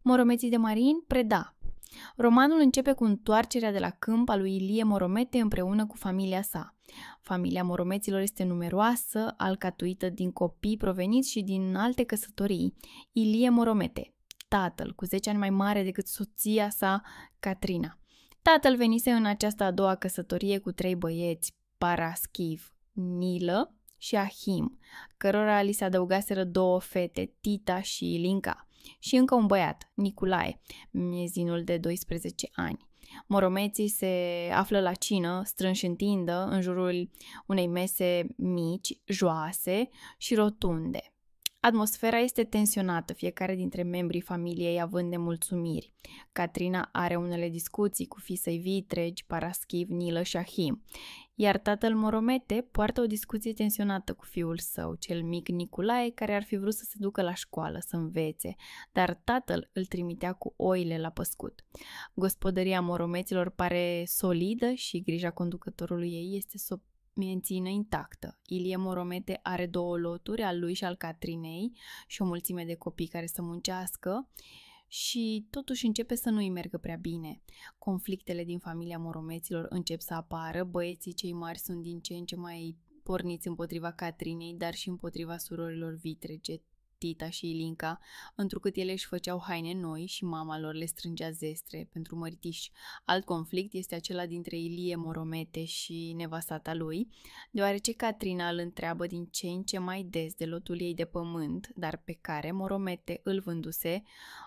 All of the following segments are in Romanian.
Moromeții de Marin, Preda. Romanul începe cu întoarcerea de la câmp a lui Ilie Moromete împreună cu familia sa. Familia Moromeților este numeroasă, alcătuită din copii proveniți și din alte căsătorii. Ilie Moromete, tatăl, cu 10 ani mai mare decât soția sa, Catrina. Tatăl venise în această a doua căsătorie cu 3 băieți, Paraschiv, Nilă și Ahim, cărora li se adăugaseră 2 fete, Tita și Ilinca, și încă un băiat, Niculae, miezinul de 12 ani. Moromeții se află la cină, strânși în tindă, în jurul unei mese mici, joase și rotunde. Atmosfera este tensionată, fiecare dintre membrii familiei având nemulțumiri. Catrina are unele discuții cu fii săi vitregi, Paraschiv, Nilă și Ahim, iar tatăl Moromete poartă o discuție tensionată cu fiul său, cel mic Niculae, care ar fi vrut să se ducă la școală, să învețe, dar tatăl îl trimitea cu oile la păscut. Gospodăria Moromeților pare solidă și grija conducătorului ei este să o mențină intactă. Ilie Moromete are 2 loturi, al lui și al Catrinei, și o mulțime de copii care să muncească, și totuși începe să nu-i meargă prea bine. Conflictele din familia Moromeților încep să apară, băieții cei mari sunt din ce în ce mai porniți împotriva Catrinei, dar și împotriva surorilor vitrege, Tita și Ilinca, întrucât ele își făceau haine noi și mama lor le strângea zestre pentru măritiși. Alt conflict este acela dintre Ilie Moromete și nevastata lui, deoarece Catrina îl întreabă din ce în ce mai des de lotul ei de pământ, dar pe care Moromete îl vânduse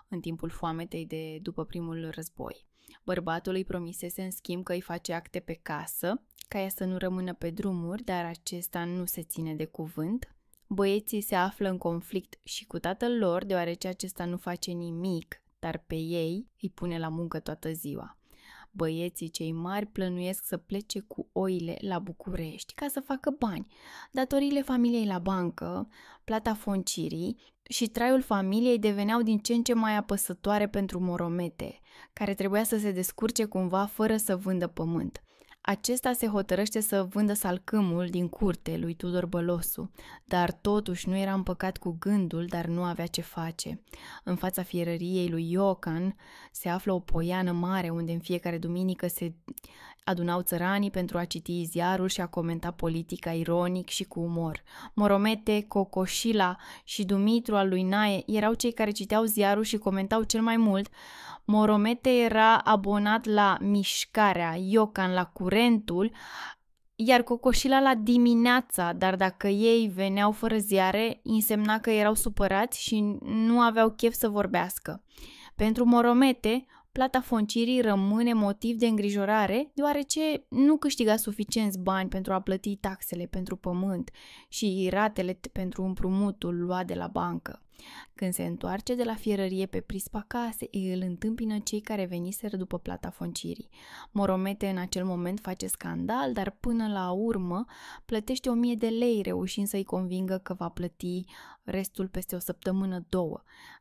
în timpul foametei de după primul război. Bărbatul îi promisese în schimb că îi face acte pe casă, ca ea să nu rămână pe drumuri, dar acesta nu se ține de cuvânt. Băieții se află în conflict și cu tatăl lor, deoarece acesta nu face nimic, dar pe ei îi pune la muncă toată ziua. Băieții cei mari plănuiesc să plece cu oile la București ca să facă bani. Datoriile familiei la bancă, plata foncirii și traiul familiei deveneau din ce în ce mai apăsătoare pentru Moromete, care trebuia să se descurce cumva fără să vândă pământ. Acesta se hotărăște să vândă salcâmul din curte lui Tudor Bălosu, dar totuși nu era împăcat cu gândul, dar nu avea ce face. În fața fierăriei lui Iocan se află o poiană mare unde în fiecare duminică se adunau țăranii pentru a citi ziarul și a comenta politica ironic și cu umor. Moromete, Cocoșila și Dumitru al lui Nae erau cei care citeau ziarul și comentau cel mai mult. Moromete era abonat la Mișcarea, Iocan la Curentul, iar Cocoșila la Dimineața, dar dacă ei veneau fără ziare, însemna că erau supărați și nu aveau chef să vorbească. Pentru Moromete, plata foncirii rămâne motiv de îngrijorare, deoarece nu câștiga suficienți bani pentru a plăti taxele pentru pământ și ratele pentru împrumutul luat de la bancă. Când se întoarce de la fierărie pe prispa casei, îl întâmpină cei care veniseră după plata foncirii. Moromete în acel moment face scandal, dar până la urmă plătește 1000 de lei, reușind să-i convingă că va plăti restul peste o săptămână, 2.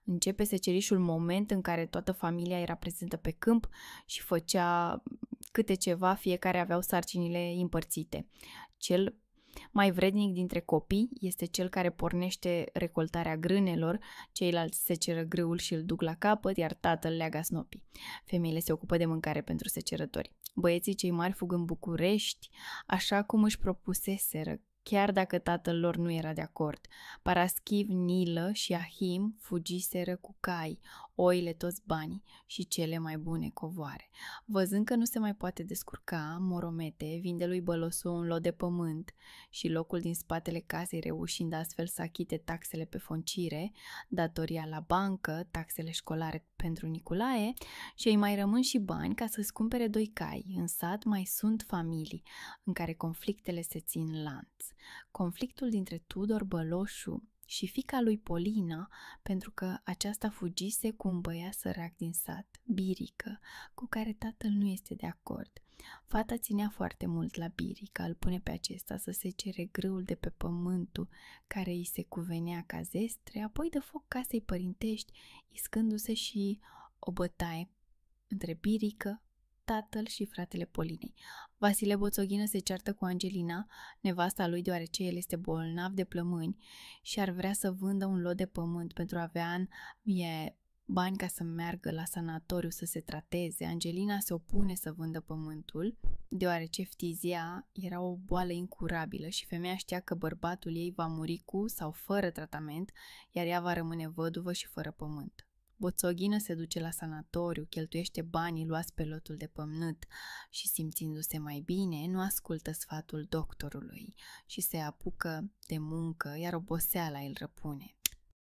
Începe secerișul, moment în care toată familia era prezentă pe câmp și făcea câte ceva, fiecare aveau sarcinile împărțite. Cel mai vrednic dintre copii este cel care pornește recoltarea grânelor, ceilalți seceră grâul și îl duc la capăt, iar tatăl leagă snopii. Femeile se ocupă de mâncare pentru secerători. Băieții cei mari fug în București, așa cum își propuseseră, chiar dacă tatăl lor nu era de acord. Paraschiv, Nilă și Ahim fugiseră cu cai, oile toți banii și cele mai bune covoare. Văzând că nu se mai poate descurca, Moromete vinde lui Bălosu un lot de pământ și locul din spatele casei, reușind astfel să achite taxele pe foncire, datoria la bancă, taxele școlare pentru Niculae și îi mai rămân și bani ca să-ți cumpere 2 cai. În sat mai sunt familii în care conflictele se țin lanț. Conflictul dintre Tudor Bălosu și fiica lui Polina, pentru că aceasta fugise cu un băiat sărac din sat, Birică, cu care tatăl nu este de acord. Fata ținea foarte mult la Birică, îl pune pe acesta să secere grâul de pe pământul care îi se cuvenea ca zestre, apoi dă foc casei părintești, iscându-se și o bătaie între Birică, tatăl și fratele Polinei. Vasile Boțoghină se ceartă cu Angelina, nevasta lui, deoarece el este bolnav de plămâni și ar vrea să vândă un lot de pământ pentru a avea în bani ca să meargă la sanatoriu să se trateze, Angelina se opune să vândă pământul, deoarece ftizia era o boală incurabilă și femeia știa că bărbatul ei va muri cu sau fără tratament, iar ea va rămâne văduvă și fără pământ. Boțoghină se duce la sanatoriu, cheltuiește banii luați pe lotul de pământ și, simțindu-se mai bine, nu ascultă sfatul doctorului și se apucă de muncă, iar oboseala îl răpune.